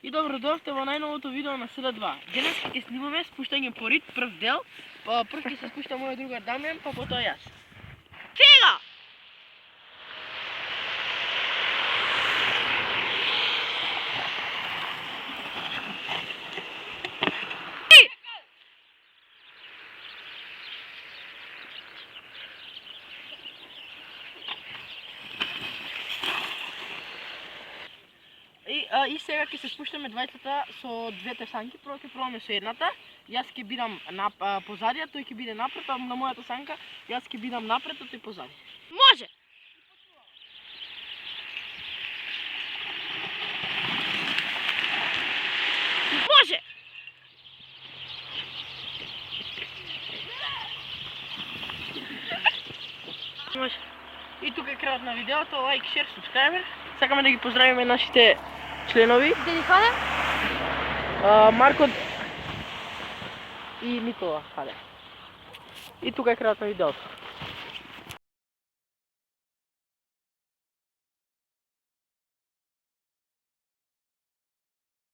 И добро дојавте во најновото видео на СД2. Денес ќе снимаме спуштање по рид, прв дел. Прв ќе се спушта мојот другар Дамјан, па потоа јас. Сега! И сега ќе се спуштаме двајцата со двете санки. Прво ќе пробаме со едната. Јас ќе бидам позади, тој ќе биде напред, а на мојата санка јас ќе бидам напред, а тој позади. Може! Може! И тука е крајот на видеото, лайк, шер, субскрайбер. Сакаме да ги поздравиме нашите членови. Да ни хвале? Марко и Никола Хаде. И тука е крајот на видеото.